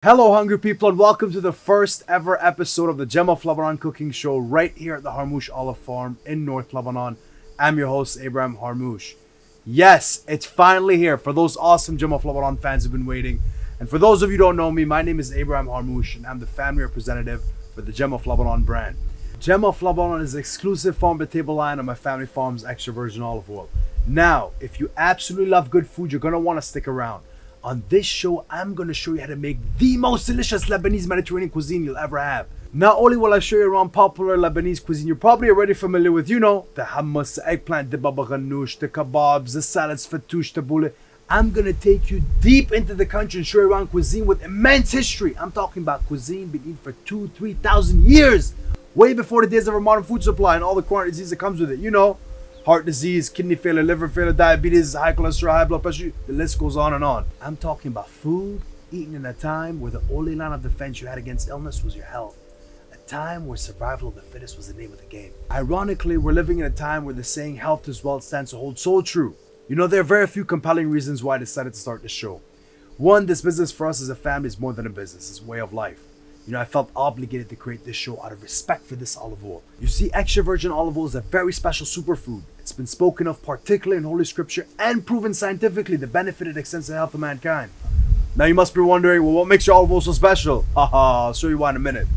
Hello, hungry people, and welcome to the first ever episode of the Gem of Lebanon cooking show right here at the Harmouche Olive Farm in North Lebanon. I'm your host, Abraham Harmouche. Yes, it's finally here for those awesome Gem of Lebanon fans who've been waiting. And for those of you who don't know me, my name is Abraham Harmouche, and I'm the family representative for the Gem of Lebanon brand. Gem of Lebanon is the exclusive farm-to-table line of my family farm's extra virgin olive oil. Now, if you absolutely love good food, you're going to want to stick around. On this show, I'm going to show you how to make the most delicious Lebanese Mediterranean cuisine you'll ever have. Not only will I show you around popular Lebanese cuisine you're probably already familiar with, the hummus, the eggplant, the baba ghanoush, the kebabs, the salads, fattoush, tabbouleh. I'm going to take you deep into the country and show you around cuisine with immense history. I'm talking about cuisine been eaten for 2,000-3,000 years. Way before the days of our modern food supply and all the chronic disease that comes with it. Heart disease, kidney failure, liver failure, diabetes, high cholesterol, high blood pressure, the list goes on and on. I'm talking about food eaten in a time where the only line of defense you had against illness was your health. A time where survival of the fittest was the name of the game. Ironically, we're living in a time where the saying health is wealth stands to hold so true. There are very few compelling reasons why I decided to start this show. One, this business for us as a family is more than a business, it's a way of life. I felt obligated to create this show out of respect for this olive oil. You see, extra virgin olive oil is a very special superfood. It's been spoken of particularly in Holy Scripture and proven scientifically the benefit it extends to the health of mankind. Now you must be wondering, well, what makes your olive oil so special? I'll show you why in a minute.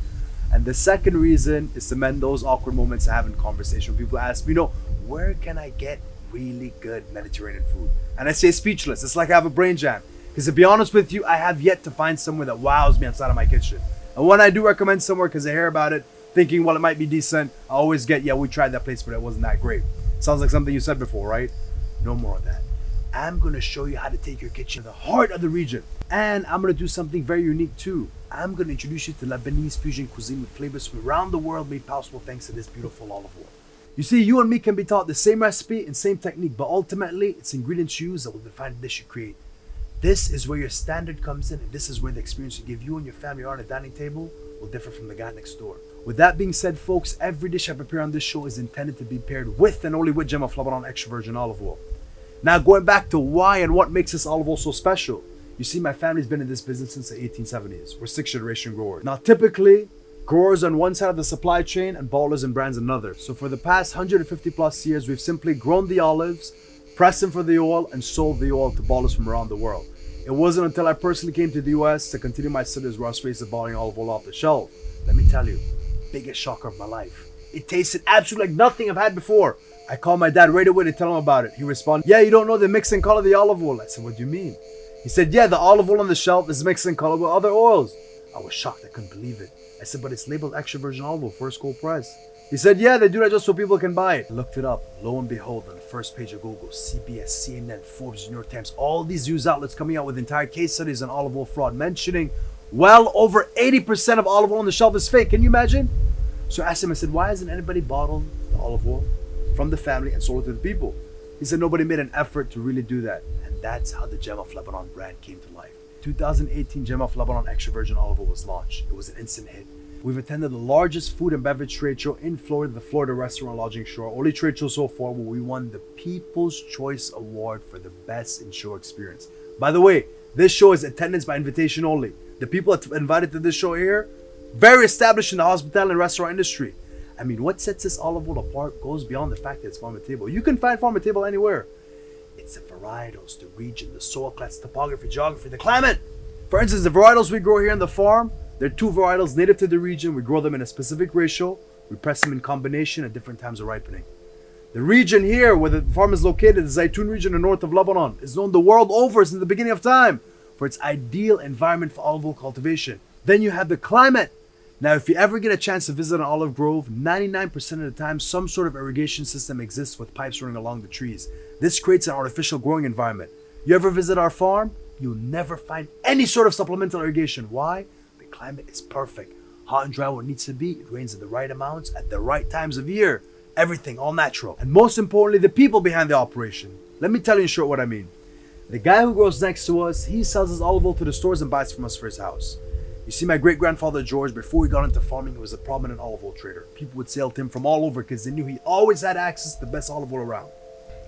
And the second reason is to mend those awkward moments I have in conversation when people ask me, where can I get really good Mediterranean food? And I say speechless. It's like I have a brain jam. Because to be honest with you, I have yet to find somewhere that wows me outside of my kitchen. And when I do recommend somewhere because I hear about it, thinking, well, it might be decent, I always get, we tried that place, but it wasn't that great. Sounds like something you said before, right? No more of that. I'm going to show you how to take your kitchen to the heart of the region. And I'm going to do something very unique too. I'm going to introduce you to Lebanese fusion cuisine with flavors from around the world made possible thanks to this beautiful olive oil. You see, you and me can be taught the same recipe and same technique, but ultimately, it's ingredients you use that will define the dish you create. This is where your standard comes in, and this is where the experience you give you and your family on a dining table will differ from the guy next door. With that being said, folks, every dish I prepare on this show is intended to be paired with and only with Gem of Lebanon extra virgin olive oil. Now, going back to why and what makes this olive oil so special. You see, my family's been in this business since the 1870s. We're 6th generation growers. Now, typically, growers on one side of the supply chain and bottlers and brands another. So for the past 150 plus years, we've simply grown the olives, pressed them for the oil, and sold the oil to bottlers from around the world. It wasn't until I personally came to the US to continue my studies where I was faced with bottling olive oil off the shelf. Let me tell you, biggest shocker of my life. It tasted absolutely like nothing I've had before. I called my dad right away to tell him about it. He responded, you don't know the mix and color of the olive oil. I said, what do you mean? He said, the olive oil on the shelf is mixed in color with other oils. I was shocked, I couldn't believe it. I said, but it's labeled extra virgin olive oil, first gold price. He said, they do that just so people can buy it. I looked it up. Lo and behold, on the first page of Google, CBS, CNN, Forbes, New York Times, all these news outlets coming out with entire case studies on olive oil fraud, mentioning well over 80% of olive oil on the shelf is fake. Can you imagine? So I asked him, I said, why hasn't anybody bottled the olive oil from the family and sold it to the people? He said, nobody made an effort to really do that. And that's how the Gem of Lebanon brand came to life. 2018 Gem of Lebanon extra virgin olive oil was launched. It was an instant hit. We've attended the largest food and beverage trade show in Florida, the Florida Restaurant Lodging Show, our only trade show so far where we won the People's Choice Award for the best in-show experience. By the way, this show is attendance by invitation only. The people that invited to this show here, very established in the hospitality and restaurant industry. I mean, what sets this olive oil apart goes beyond the fact that it's farm to table. You can find farm to table anywhere. It's the varietals, the region, the soil class, topography, geography, the climate. For instance, the varietals we grow here on the farm, they're 2 varietals native to the region. We grow them in a specific ratio. We press them in combination at different times of ripening. The region here where the farm is located, the Zaytun region in north of Lebanon, is known the world over since the beginning of time for its ideal environment for olive oil cultivation. Then you have the climate. Now, if you ever get a chance to visit an olive grove, 99% of the time, some sort of irrigation system exists with pipes running along the trees. This creates an artificial growing environment. You ever visit our farm? You'll never find any sort of supplemental irrigation. Why? The climate is perfect. Hot and dry where it needs to be. It rains in the right amounts at the right times of year. Everything all natural. And most importantly, the people behind the operation. Let me tell you in short what I mean. The guy who grows next to us, he sells his olive oil to the stores and buys from us for his house. You see, my great-grandfather George, before he got into farming, he was a prominent olive oil trader. People would sail to him from all over because they knew he always had access to the best olive oil around.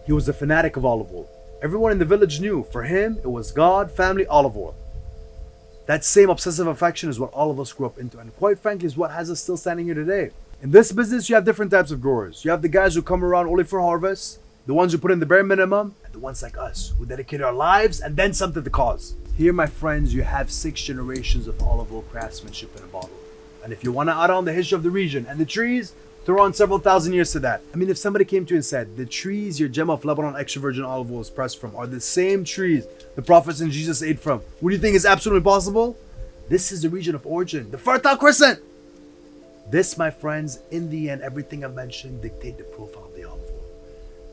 He was a fanatic of olive oil. Everyone in the village knew, for him, it was God, family, olive oil. That same obsessive affection is what all of us grew up into, and quite frankly is what has us still standing here today. In this business, you have different types of growers. You have the guys who come around only for harvest, the ones who put in the bare minimum, and the ones like us who dedicate our lives and then some to the cause. Here, my friends, you have 6 generations of olive oil craftsmanship in a bottle. And if you want to add on the history of the region and the trees, throw on several thousand years to that. I mean, if somebody came to you and said, the trees your gem of Lebanon extra virgin olive oil is pressed from are the same trees the prophets and Jesus ate from, what do you think is absolutely possible? This is the region of origin, the Fertile Crescent. This, my friends, in the end, everything I've mentioned dictate the profile of the olive oil.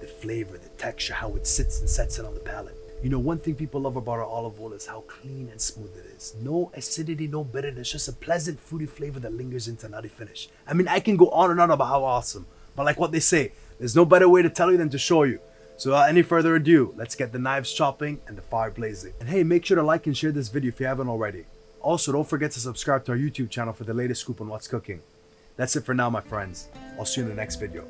The flavor, the texture, how it sits and sets it on the palate. You know, one thing people love about our olive oil is how clean and smooth it is. No acidity, no bitterness, just a pleasant fruity flavor that lingers into nutty finish. I mean, I can go on and on about how awesome, but like what they say, there's no better way to tell you than to show you. So without any further ado, let's get the knives chopping and the fire blazing. And hey, make sure to like and share this video if you haven't already. Also, don't forget to subscribe to our YouTube channel for the latest scoop on what's cooking. That's it for now, my friends. I'll see you in the next video.